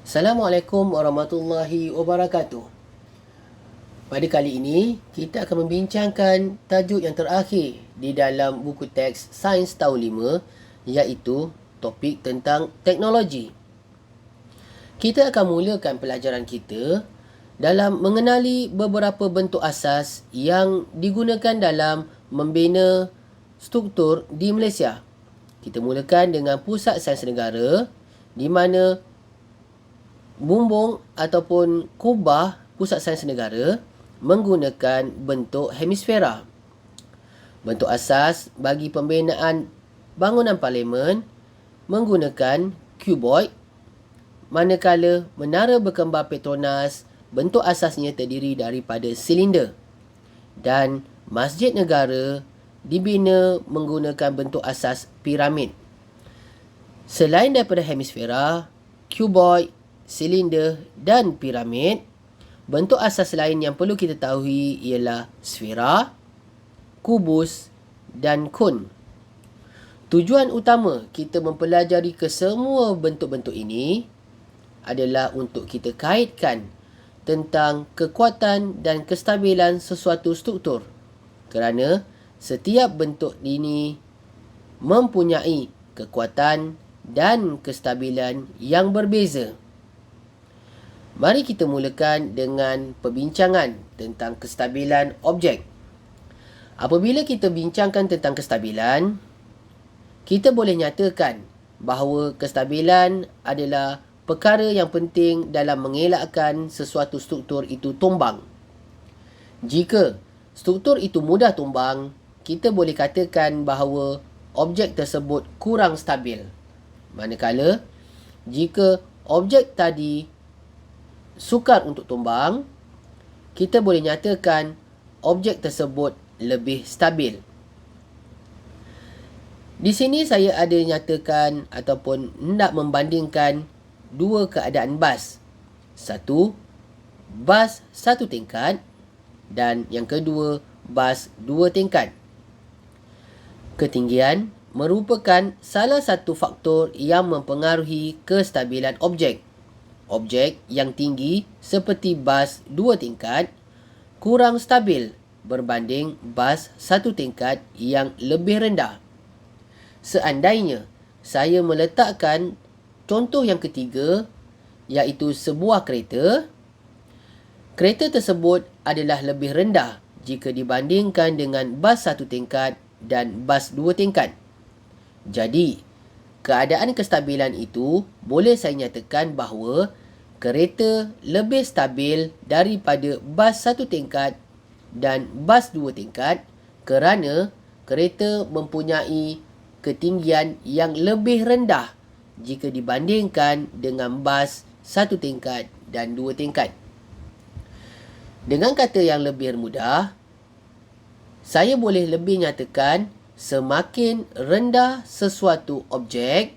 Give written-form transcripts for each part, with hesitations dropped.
Assalamualaikum warahmatullahi wabarakatuh. Pada kali ini, kita akan membincangkan tajuk yang terakhir di dalam buku teks Sains Tahun 5, iaitu topik tentang teknologi. Kita akan mulakan pelajaran kita dalam mengenali beberapa bentuk asas yang digunakan dalam membina struktur di Malaysia. Kita mulakan dengan Pusat Sains Negara, di mana bumbung ataupun kubah Pusat Sains Negara menggunakan bentuk hemisfera. Bentuk asas bagi pembinaan bangunan parlimen menggunakan cuboid, manakala Menara Berkembar Petronas bentuk asasnya terdiri daripada silinder, dan Masjid Negara dibina menggunakan bentuk asas piramid. Selain daripada hemisfera, cuboid, silinder dan piramid, bentuk asas lain yang perlu kita tahu ialah sfera, kubus dan kon. Tujuan utama kita mempelajari kesemua bentuk-bentuk ini adalah untuk kita kaitkan tentang kekuatan dan kestabilan sesuatu struktur, kerana setiap bentuk ini mempunyai kekuatan dan kestabilan yang berbeza. Mari kita mulakan dengan perbincangan tentang kestabilan objek. Apabila kita bincangkan tentang kestabilan, kita boleh nyatakan bahawa kestabilan adalah perkara yang penting dalam mengelakkan sesuatu struktur itu tumbang. Jika struktur itu mudah tumbang, kita boleh katakan bahawa objek tersebut kurang stabil. Manakala, jika objek tadi sukar untuk tumbang, kita boleh nyatakan objek tersebut lebih stabil. Di sini saya ada nyatakan ataupun hendak membandingkan dua keadaan bas. Satu, bas satu tingkat, dan yang kedua, bas dua tingkat. Ketinggian merupakan salah satu faktor yang mempengaruhi kestabilan objek. Objek yang tinggi seperti bas dua tingkat kurang stabil berbanding bas satu tingkat yang lebih rendah. Seandainya saya meletakkan contoh yang ketiga, iaitu sebuah kereta, kereta tersebut adalah lebih rendah jika dibandingkan dengan bas satu tingkat dan bas dua tingkat. Jadi, keadaan kestabilan itu boleh saya nyatakan bahawa kereta lebih stabil daripada bas satu tingkat dan bas dua tingkat kerana kereta mempunyai ketinggian yang lebih rendah jika dibandingkan dengan bas satu tingkat dan dua tingkat. Dengan kata yang lebih mudah, saya boleh lebih nyatakan semakin rendah sesuatu objek,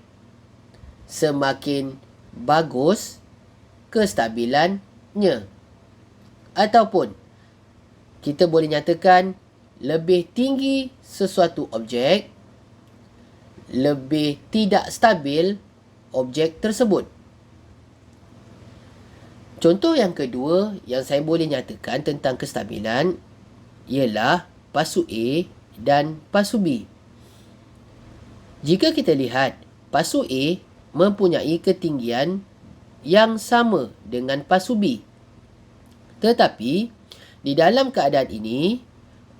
semakin bagus kestabilannya. Ataupun kita boleh nyatakan lebih tinggi sesuatu objek, lebih tidak stabil objek tersebut. Contoh yang kedua yang saya boleh nyatakan tentang kestabilan ialah pasu A dan pasu B. Jika kita lihat, pasu A mempunyai ketinggian yang sama dengan pasu B. Tetapi, di dalam keadaan ini,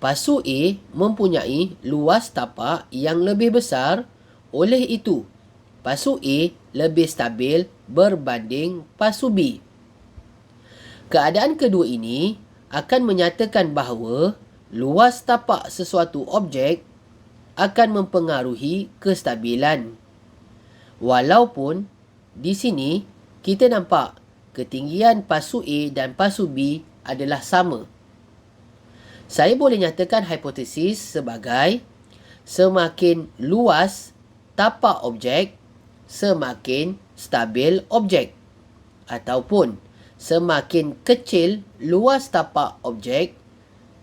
pasu A mempunyai luas tapak yang lebih besar, oleh itu, pasu A lebih stabil berbanding pasu B. Keadaan kedua ini akan menyatakan bahawa luas tapak sesuatu objek akan mempengaruhi kestabilan. Walaupun di sini kita nampak ketinggian pasu A dan pasu B adalah sama. Saya boleh nyatakan hipotesis sebagai semakin luas tapak objek, semakin stabil objek. Ataupun semakin kecil luas tapak objek,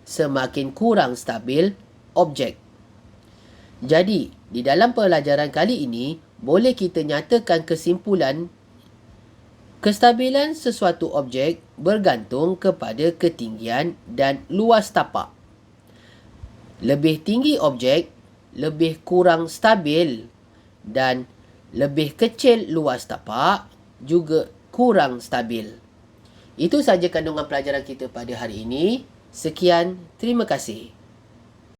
semakin kurang stabil objek. Jadi, di dalam pelajaran kali ini, boleh kita nyatakan kesimpulan Kestabilan sesuatu objek bergantung kepada ketinggian dan luas tapak. Lebih tinggi objek, lebih kurang stabil, dan lebih kecil luas tapak juga kurang stabil. Itu saja kandungan pelajaran kita pada hari ini. Sekian, terima kasih.